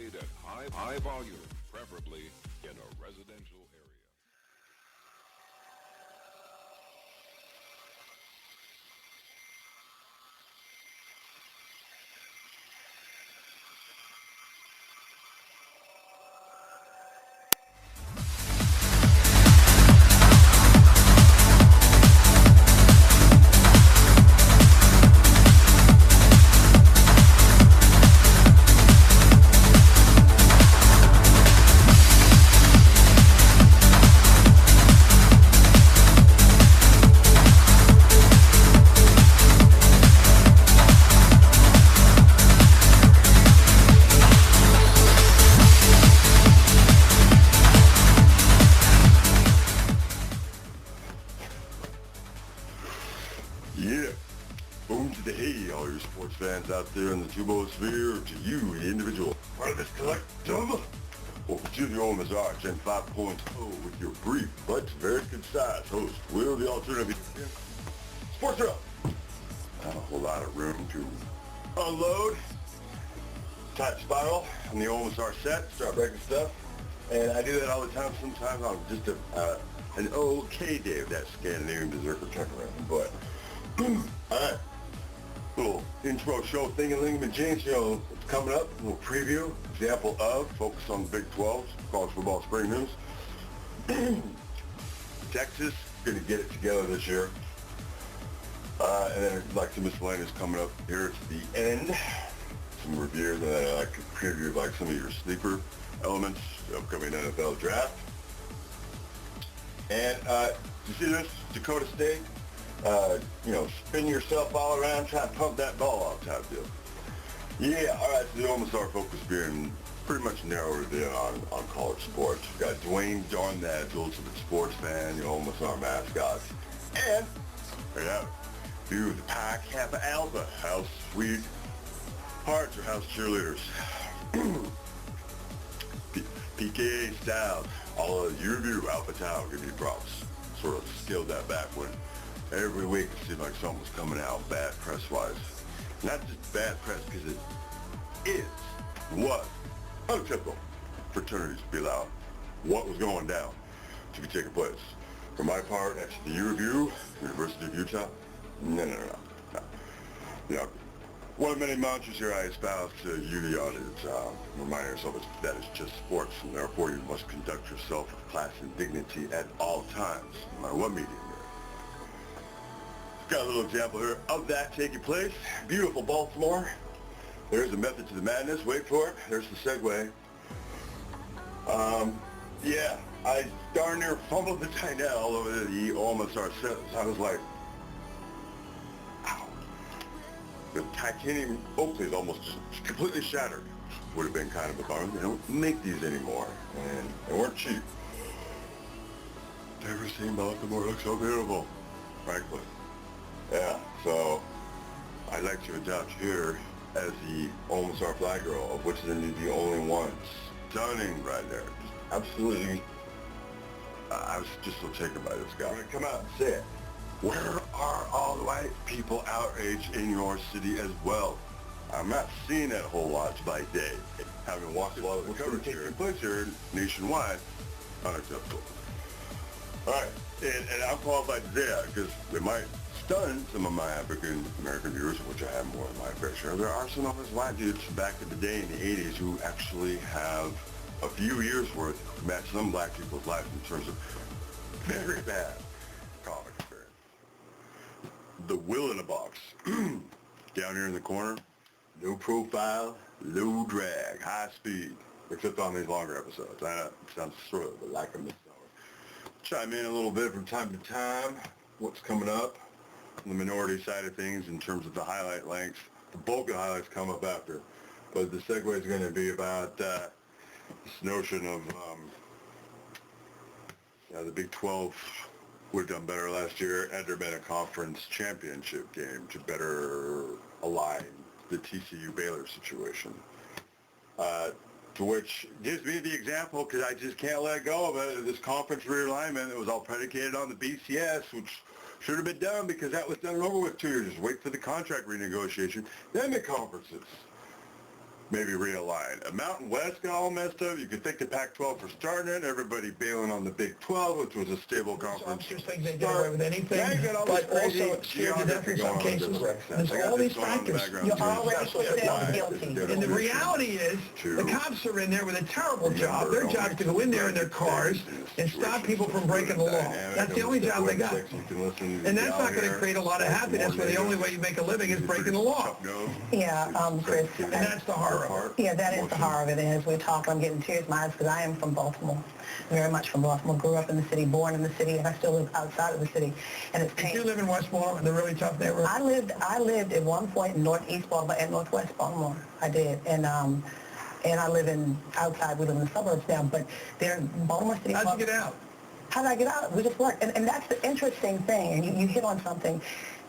played at high volume, preferably in a residential area. Yeah, boom to the hay, all your sports fans out there in the two-bowl-sphere, to you, the individual part of this collective. Welcome to the OMSR Gen 5.0 with your brief but very concise host, Will the Alternative Sports Up. Not a whole lot of room to unload. Tight spiral on the OMSR set, start breaking stuff. And I do that all the time. Sometimes I'm just an okay day of that Scandinavian berserker turnaround, but alright, little intro show thing-a-ling and change, it's coming up, a little preview, example of, focus on the Big 12, college football spring news. Texas, going to get it together this year. And then like some miscellaneous coming up here to the end, some reviews, and then I like to preview like some of your sleeper elements, the upcoming NFL draft. And you see this, Dakota State? Spin yourself all around, try to pump that ball out type deal. Yeah, all right, so the OMSR focus being pretty much narrowed in on college sports. We've got Dwayne Darn that ultimate sports fan, the OMSR mascot. And, there you have it, few of the Pi Kappa Alpha, house sweet hearts or house cheerleaders. PKA style, all of your view, Alpha Tau, give you props. Sort of scaled that back when every week it seemed like something was coming out bad press-wise. Not just bad press, because it was unacceptable fraternities to be allowed. What was going down to be taking place? For my part, at the U of U, University of Utah, no. One of many mantras here I espouse to you, the audience. Remind yourself that it's just sports, and therefore you must conduct yourself with class and dignity at all times, no matter what medium you're in. Got a little example here of that taking place. Beautiful Baltimore. There's a method to the madness. Wait for it. There's the segue. Yeah, I darn near fumbled the tight end all over the OMSR set. So I was like, ow. The titanium Oakley is almost just completely shattered. Would have been kind of a bummer. They don't make these anymore, and they weren't cheap. Never seen Baltimore look so beautiful, frankly. Yeah, so I'd like to adopt here as the OMSR flag girl, of which they're the only one. Stunning right there. Just absolutely, I was just so taken by this guy. I'm going to come out and say it. Where are all the white people outraged in your city as well? I'm not seeing that a whole lot by day. Having walked a lot of the coverage taking place here nationwide, unacceptable. Alright, and I'm qualified to say that because it might stun some of my African American viewers, which I have more than my fair share. There are some of us white dudes back in the day in the 80s who actually have a few years worth to match some black people's lives in terms of very bad comic experience. The Will in a Box. Down here in the corner, no profile, low drag, high speed, except on these longer episodes. I know it sounds sort of like a misnomer. Chime in a little bit from time to time, what's coming up on the minority side of things in terms of the highlight lengths. The bulk of the highlights come up after, but the segue is going to be about this notion of the Big 12 would have done better last year had there been a conference championship game to better align the TCU Baylor situation. To which gives me the example, because I just can't let go of it, this conference realignment that was all predicated on the BCS, which should have been done because that was done and over with 2 years. Just wait for the contract renegotiation, then the conferences. maybe realign. Mountain West got all messed up. You could thank the Pac-12 for starting it. Everybody bailing on the Big 12, which was a stable conference. Officers think they get away with anything, but also scared to death in some cases. There's all these factors. You're already found guilty. And the reality is, the cops are in there with a terrible job. Their job is to go in there in their cars and stop people from breaking the law. That's the only job they got. And that's not going to create a lot of happiness when the only way you make a living is breaking the law. Yeah, Chris. And that's the horror. Yeah, that is the horror of it. And as we're talking, I'm getting tears in my eyes because I am from Baltimore. Very much from Baltimore. Grew up in the city, born in the city, and I still live outside of the city. And it's painful. Did you live in West Baltimore, the really tough neighborhood? I lived at one point in northeast Baltimore and northwest Baltimore. I did. And I live outside. We live in the suburbs now, but they're Baltimore City. How'd you get out? How did I get out? We just worked. And that's the interesting thing, and you hit on something.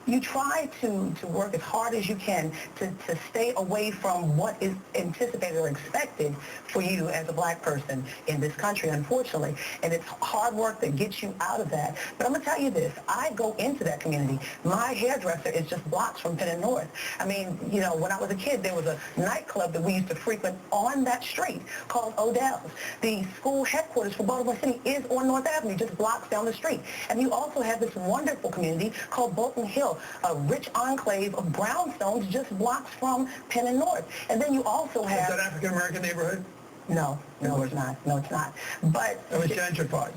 You try to work as hard as you can to stay away from what is anticipated or expected for you as a black person in this country, unfortunately. And it's hard work that gets you out of that. But I'm going to tell you this. I go into that community. My hairdresser is just blocks from Penn and North. I mean, you know, when I was a kid, there was a nightclub that we used to frequent on that street called Odell's. The school headquarters for Baltimore City is on North Avenue, just blocks down the street. And you also have this wonderful community called Bolton Hill, a rich enclave of brownstones just blocks from Penn and North. And then you also have... Is that African-American neighborhood? No, it's not. No, it's not. But... It was gentrified.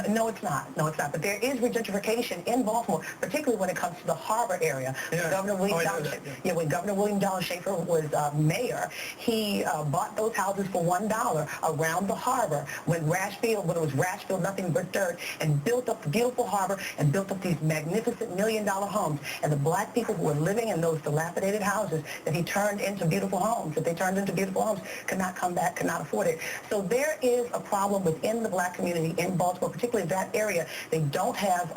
No, it's not. No, it's not. But there is regentrification in Baltimore, particularly when it comes to the harbor area. Yeah. When Governor William Donald Schaefer was mayor, he bought those houses for $1 around the harbor when it was Rashfield, nothing but dirt, and built up the beautiful harbor and built up these magnificent million-dollar homes. And the black people who were living in those dilapidated houses that he turned into beautiful homes, could not come back, could not afford it. So there is a problem within the black community in Baltimore, particularly that area. They don't have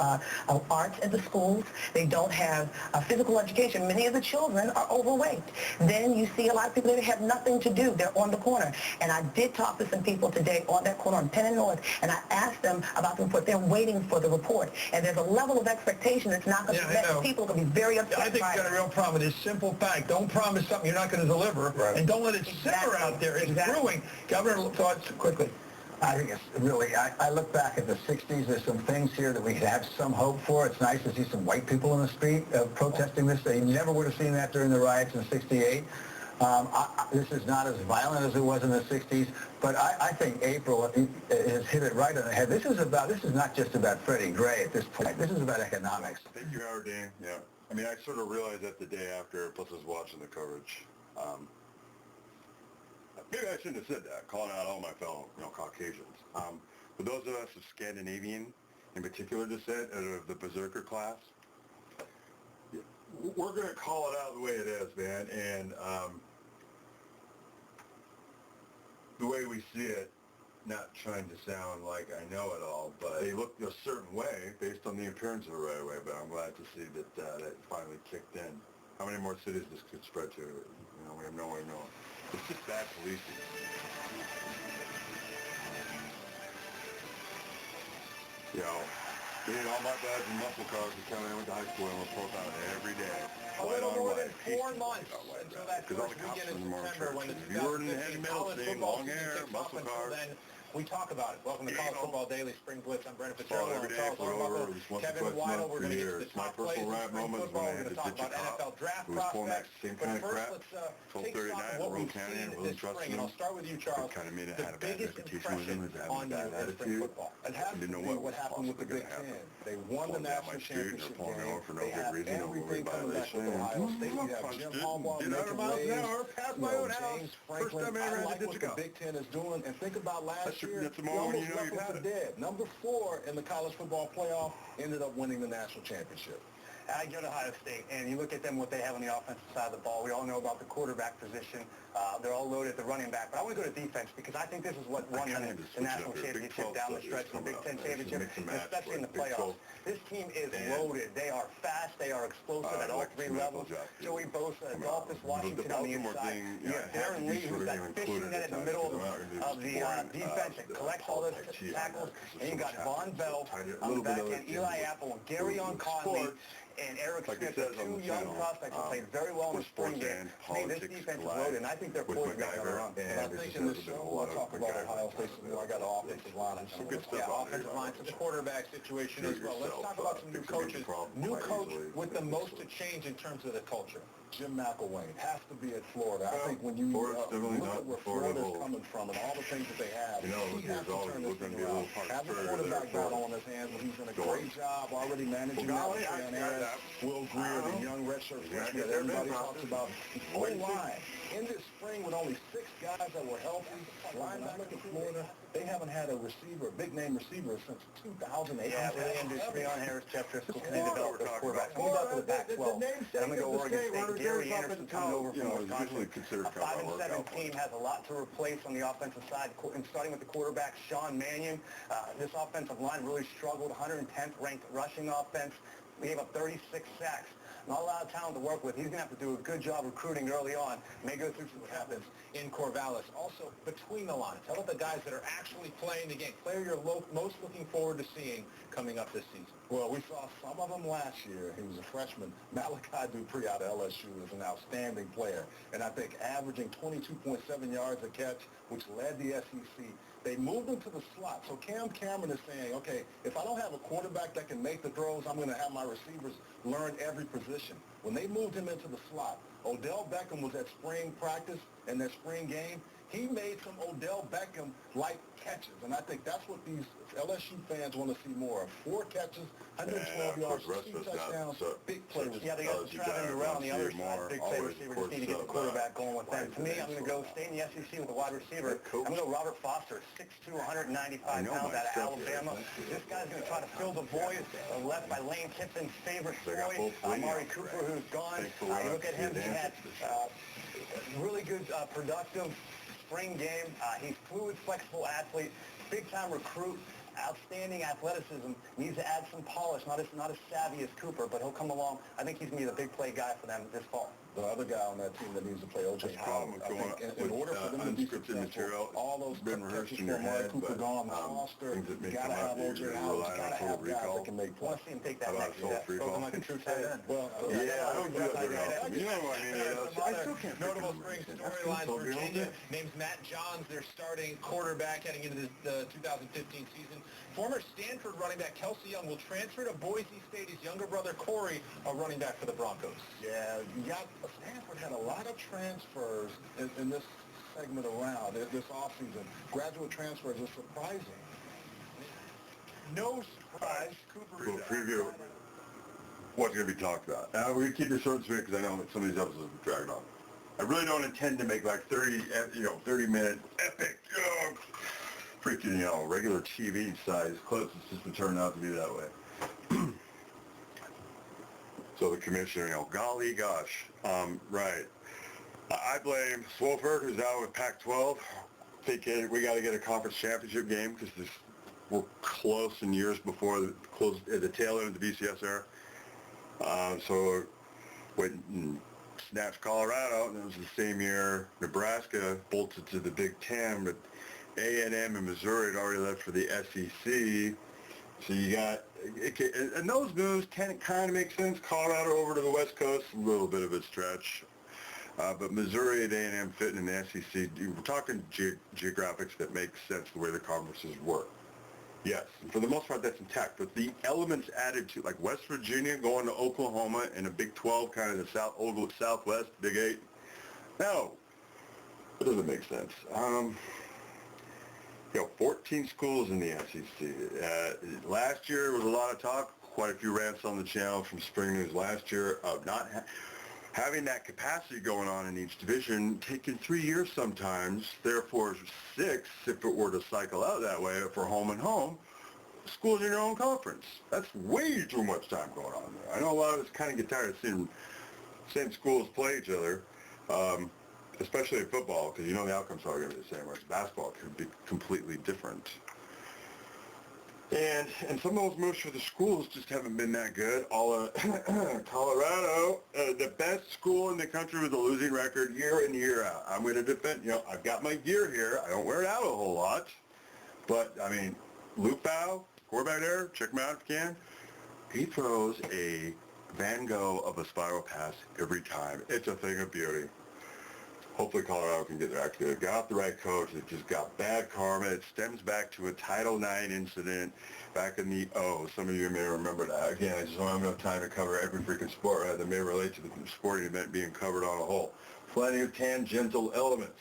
arts in the schools. They don't have physical education. Many of the children are overweight. Then you see a lot of people that have nothing to do. They're on the corner. And I did talk to some people today on that corner on Penn and North, and I asked them about the report. They're waiting for the report. And there's a level of expectation that's not going to be met. People are going to be very upset. I think you've got a real problem with this simple fact. Don't promise something you're not going to deliver, and don't let it simmer out there. It's brewing. Governor, thoughts quickly. I think it's really, I look back at the 60s, there's some things here that we could have some hope for. It's nice to see some white people in the street protesting this. They never would have seen that during the riots in '68. This is not as violent as it was in the 60s, but I think April has hit it right on the head. This is not just about Freddie Gray at this point. This is about economics. Thank you, Howard Dean. Yeah. I mean, I sort of realized that the day after, plus I was watching the coverage. Maybe I shouldn't have said that, calling out all my fellow, Caucasians. For those of us of Scandinavian, in particular descent, of the berserker class, we're going to call it out the way it is, man. And the way we see it, not trying to sound like I know it all, but they look a certain way based on the appearance of it right away. But I'm glad to see that that finally kicked in. How many more cities this could spread to? We have no way of knowing. It's just bad policing. Being all my dads and muscle cars and coming in with the high school and we're profiled every day. A little more than 4 months until that first weekend in September when the 2015 college football season kicks off. Until then, we talk about it. Welcome to College Football Daily Spring Blitz. I'm Brendan Fitzgerald. I'm Charles Arbuckle, Kevin Weidel. We're going to get to the top plays in spring football. We're going to talk about NFL draft prospects. But first, let's take stock of what we've seen this spring. And I'll start with you, Charles. The biggest impression on you in spring football. It has to be what happened with the Big Ten. They won the national championship game. They have everything coming back with Ohio State. You have Jim Harbaugh, Major Waves, James Franklin. I like what the Big Ten is doing. And think about last year. That's the moment you know you've had it. Dead. Number 4 in the college football playoff ended up winning the national championship. I go to Ohio State, and you look at them, what they have on the offensive side of the ball. We all know about the quarterback position. They're all loaded at the running back. But I want to go to defense because I think this is what won them the national championship down the stretch in the Big Ten championship, and especially in the playoffs. This team is loaded. They are fast. They are explosive at all 3 levels. Joey Bosa, Adolphus Washington on the inside. You have Darren Lee, who's that fishing net in the middle of the defense and collects all those tackles. And you got Von Bell on the back end, Eli Apple, Gary on Conley. and Eric like Smith, two young prospects who played very well in the spring game. This defense is loaded, and I think they're poised to make another run. And I think in this show, we'll talk about Ohio State. I got an offensive line. Some good stuff. Yeah, offensive line, some quarterback situation as well. Let's talk about some new coaches. New coach with the most to change in terms of the culture. Jim McElwain has to be at Florida. I think when you look at where Florida's coming from and all the things that they have, he has to turn this thing around. Have a quarterback battle on his hands, but he's done a great job already managing that with Sean Ayers, Will Greer, the young redshirt freshman that everybody talks about. O-line. In this spring, with only 6 guys that were healthy, linebacker in Florida, they haven't had a receiver, a big-name receiver, since 2008. Yeah, really industry on Harris, Jeff Driscoll, can they develop those quarterbacks? We'll go to the Pac-12. I'm going to go Oregon State. Gary Anderson coming over from Wisconsin. A 5-7 team has a lot to replace on the offensive side, and starting with the quarterback, Sean Mannion. This offensive line really struggled, 110th ranked rushing offense. We gave up 36 sacks. Not a lot of talent to work with. He's going to have to do a good job recruiting early on. May go through some happens in Corvallis. Also, between the lines, how about the guys that are actually playing the game? Player you're most looking forward to seeing coming up this season? Well, we saw some of them last year. He was a freshman. Malachi Dupree out of LSU is an outstanding player. And I think averaging 22.7 yards a catch, which led the SEC. They moved him to the slot. So Cam Cameron is saying, okay, if I don't have a quarterback that can make the throws, I'm going to have my receivers learn every position. When they moved him into the slot, Odell Beckham was at spring practice and that spring game. He made some Odell Beckham-like catches, and I think that's what these LSU fans want to see more of. 4 catches, 112 yards, 2 touchdowns, big play receivers. Yeah, they got Travis Durrell on the other side, big play receiver. Just need to get the quarterback going with them. To me, I'm going to go stay in the SEC with the wide receiver. I'm going to go Robert Foster, 6'2", 195 pounds out of Alabama. This guy's going to try to fill the void left by Lane Kiffin's favorite boy, Amari Cooper, who's gone. You look at him, he had really good, productive spring game. He's fluid, flexible athlete, big-time recruit, outstanding athleticism. Needs to add some polish, not as savvy as Cooper, but he'll come along. I think he's going to be the big play guy for them this fall. The other guy on that team that needs to play, O.J. Howard. I think in order for them to be successful, all those catches for Amari Cooper gone, Foster, you got to have O.J. Howard, you got to have guys that can make plays. I want to see him take that next step. Throw him like a true tight end. Well, yeah, I don't do that. You know what I mean? I still can't notable spring storylines. Virginia names Matt Johns their starting quarterback heading into the 2015 season. Former Stanford running back Kelsey Young will transfer to Boise State. His younger brother Corey, a running back for the Broncos. Yeah, Stanford had a lot of transfers in this segment around this offseason. Graduate transfers are surprising. No surprise, Cooper. We'll preview what's going to be talked about. Now, we're going to keep this short and sweet because I know that some of these episodes have dragged on. I really don't intend to make like 30-minute epic, freaking, regular TV size clips. It's just to turn out to be that way. So the commissioner, golly gosh, right. I blame Swofford, who's out with Pac-12, thinking we got to get a conference championship game because we're close in years before the tail end of the BCS era. So went and snatched Colorado, and it was the same year Nebraska bolted to the Big Ten, but A&M and Missouri had already left for the SEC. So you got, and those moves kind of make sense. Colorado over to the West Coast, a little bit of a stretch. But Missouri and A&M fitting in the SEC, we're talking geographics that make sense the way the conferences work. Yes, and for the most part that's intact. But the elements added to, like West Virginia going to Oklahoma and a Big 12, kind of the Southwest, Big 8, no, it doesn't make sense. 14 schools in the SEC. Last year was a lot of talk, quite a few rants on the channel from Spring News last year of not having that capacity going on in each division, taking 3 years sometimes, therefore 6 if it were to cycle out that way for home and home, schools in your own conference. That's way too much time going on there. I know a lot of us kind of get tired of seeing same schools play each other. Especially in football, because the outcome's are going to be the same, whereas basketball could be completely different. And some of those moves for the schools just haven't been that good. Colorado, the best school in the country with a losing record year in, year out. I'm going to defend, I've got my gear here. I don't wear it out a whole lot. But, Luke Bow, quarterback there, check him out if you can. He throws a Van Gogh of a spiral pass every time. It's a thing of beauty. Hopefully Colorado can get their act together. Got the right coach. It just got bad karma. It stems back to a Title IX incident back in the Some of you may remember that. Again, I just don't have enough time to cover every freaking sport that may relate to the sporting event being covered on a whole. Plenty of tangential elements.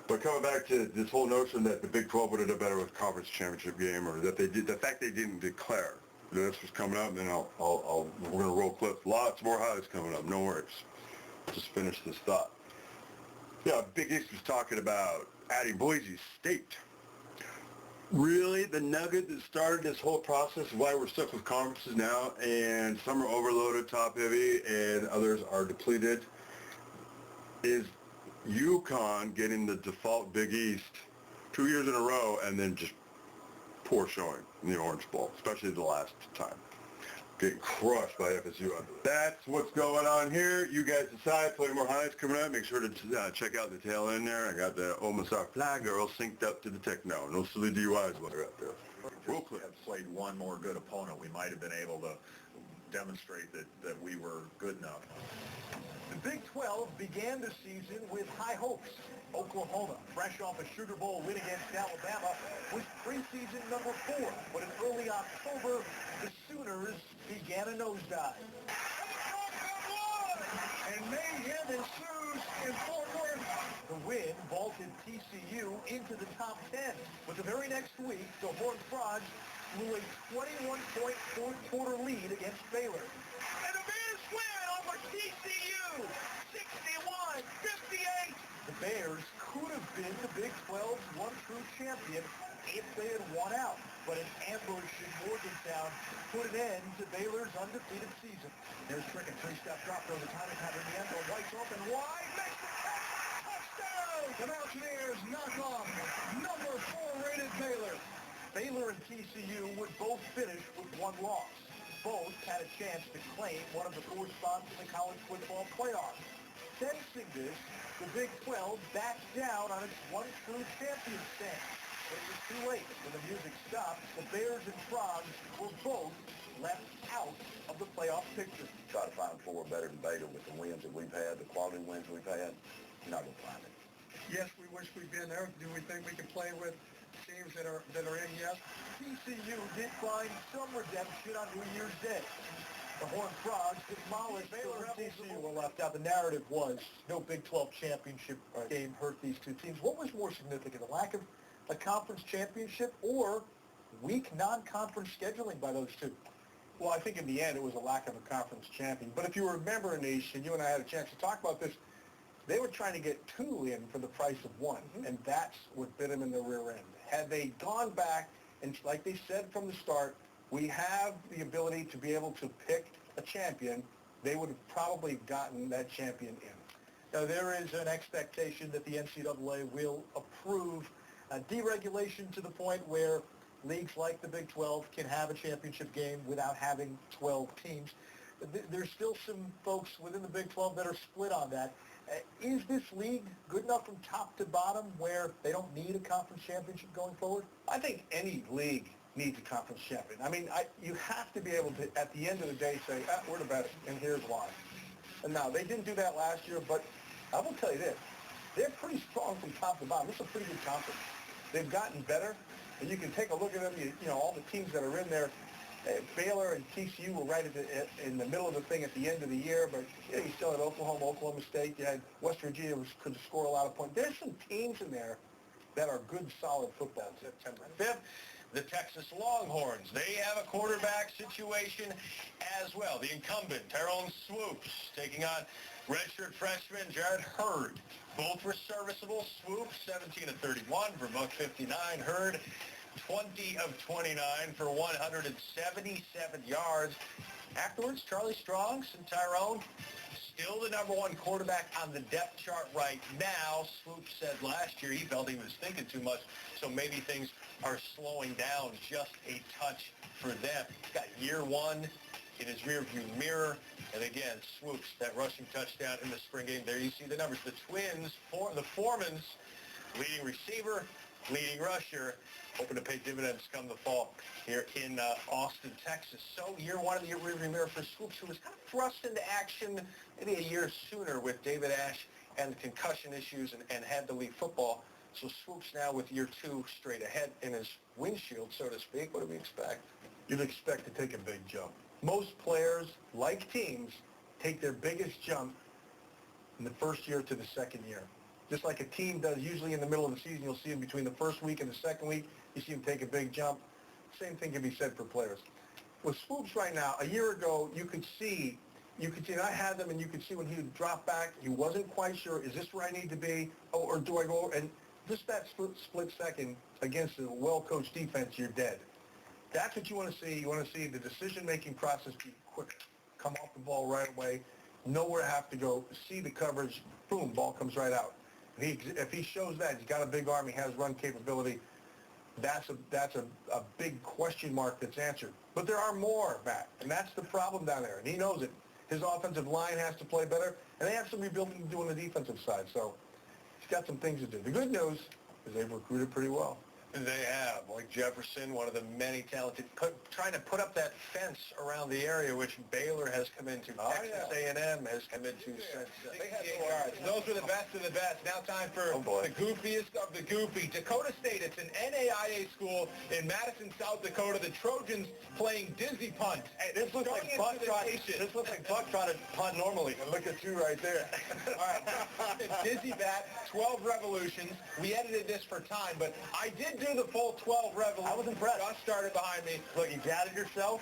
But coming back to this whole notion that the Big 12 would have done better with conference championship game, or that they did, the fact they didn't declare. This was coming up, and then we're going to roll clips. Lots more highlights coming up. No worries. Just finish this thought. Yeah, Big East was talking about adding Boise State. Really, the nugget that started this whole process, why we're stuck with conferences now, and some are overloaded, top-heavy, and others are depleted, is UConn getting the default Big East 2 years in a row, and then just poor showing in the Orange Bowl, especially the last time. Getting crushed by FSU. That's what's going on here. You guys decide. Plenty more highlights coming up. Make sure to check out the tail end there. I got the OMSR flag girl synced up to the techno. No silly DUIs while they're out there. Real quick. Have played one more good opponent, we might have been able to demonstrate that we were good enough. The Big 12 began the season with high hopes. Oklahoma, fresh off a Sugar Bowl win against Alabama, was preseason number 4. But in early October, the Sooners began a nosedive. And mayhem ensues in Fort Worth. The win vaulted TCU into the top 10. But the very next week, the Horned Frogs blew a 21-point fourth-quarter lead against Baylor. And the Bears win over TCU, 61-58. The Bears could have been the Big 12's one true champion if they had won out. But an ambush in Morgantown put an end to Baylor's undefeated season. There's Trick and three-step drop throw. The time is in the end zone. White's open wide. Makes the catch. Touchdown! The Mountaineers knock off number 4 rated Baylor. Baylor and TCU would both finish with one loss. Both had a chance to claim one of the 4 spots in the college football playoffs. Sensing this, the Big 12 backed down on its one true champion stance. But it was too late. When the music stopped, the Bears and Frogs were both left out of the playoff picture. Try to find 4 better than Baylor with the wins that we've had, the quality wins we've had. You're not going to find it. Yes, we wish we'd been there. Do we think we can play with teams that are in? Yes. TCU did find some redemption on New Year's Day. The Horned Frogs demolished Baylor and TCU were left out. The narrative was no Big 12 championship game hurt these two teams. What was more significant, the lack of a conference championship or weak non-conference scheduling by those two? Well, I think in the end it was a lack of a conference champion. But if you remember, Anish, and you and I had a chance to talk about this, they were trying to get 2 in for the price of 1, and that's what bit them in the rear end. Had they gone back, and like they said from the start, we have the ability to be able to pick a champion, they would have probably gotten that champion in. Now, there is an expectation that the NCAA will approve deregulation to the point where leagues like the Big 12 can have a championship game without having 12 teams. There's still some folks within the Big 12 that are split on that. Is this league good enough from top to bottom where they don't need a conference championship going forward? I think any league needs a conference champion. I mean, you have to be able to, at the end of the day, say, we're the best, and here's why. And now, they didn't do that last year, but I will tell you this. They're pretty strong from top to bottom. This is a pretty good conference. They've gotten better, and you can take a look at them. You know, all the teams that are in there. Baylor and TCU were right in the middle of the thing at the end of the year, but you still had Oklahoma State. You had West Virginia could score a lot of points. There's some teams in there that are good, solid football. September 5th, the Texas Longhorns. They have a quarterback situation as well. The incumbent, Tyrone Swoops, taking on redshirt freshman Jared Hurd. Both were serviceable. Swoops, 17 of 31 for $159. Hurd, 20 of 29 for 177 yards. Afterwards, Charlie Strong and Tyrone, still the number 1 quarterback on the depth chart right now. Swoops said last year he felt he was thinking too much, so maybe things are slowing down just a touch for them. He's got year 1 in his rearview mirror. And again, Swoops, that rushing touchdown in the spring game. There you see the numbers. The Twins, the Foremans, leading receiver, leading rusher, hoping to pay dividends come the fall here in Austin, Texas. So year one of the rearview mirror for Swoops, who was kind of thrust into action maybe a year sooner with David Ash and the concussion issues and had to leave football. So Swoops now with year two straight ahead in his windshield, so to speak. What do we expect? You'd expect to take a big jump. Most players, like teams, take their biggest jump in the first year to the second year. Just like a team does usually in the middle of the season, you'll see them between the first week and the second week, you see them take a big jump. Same thing can be said for players. With Swoops right now, a year ago, you could see, and I had them, and you could see when he would drop back, he wasn't quite sure, is this where I need to be, or do I go, and just that split second against a well-coached defense, you're dead. That's what you want to see. You want to see the decision-making process be quick, come off the ball right away, know where to have to go, see the coverage, boom, ball comes right out. If he shows that, he's got a big arm, he has run capability, that's a big question mark that's answered. But there are more, Matt, and that's the problem down there, and he knows it. His offensive line has to play better, and they have some rebuilding to do on the defensive side, so he's got some things to do. The good news is they've recruited pretty well. They have, like Jefferson, one of the many talented, trying to put up that fence around the area, which Baylor has come into. Texas A&M has come into since. Those are the best of the best. Now time for the goofiest of the goofy. Dakota State, it's an NAIA school in Madison, South Dakota. The Trojans playing dizzy punt. Hey, this looks like Buck trying to punt normally. And look at you right there. All right. Dizzy bat, 12 revolutions. We edited this for time, but I did do the full 12 revolutions. I was impressed. Josh started behind me. Look, you gathered yourself.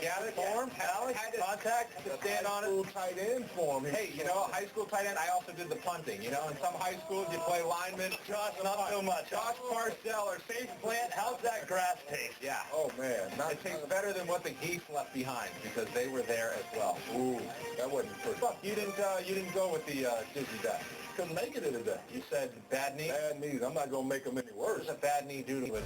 Gathered form, Alex, contact, stand on it. High school tight end form. Hey, high school tight end, I also did the punting. In some high schools you play lineman. Josh, not so much. Josh Parcell, our safe plant. How's that grass taste? Yeah. Oh, man. It tastes better than what the geese left behind because they were there as well. Ooh, that wasn't first. Fuck, you didn't go with the dizzy bat. Couldn't make it today. You said bad knee? Bad knees. I'm not going to make them any worse. What does a bad knee do to it?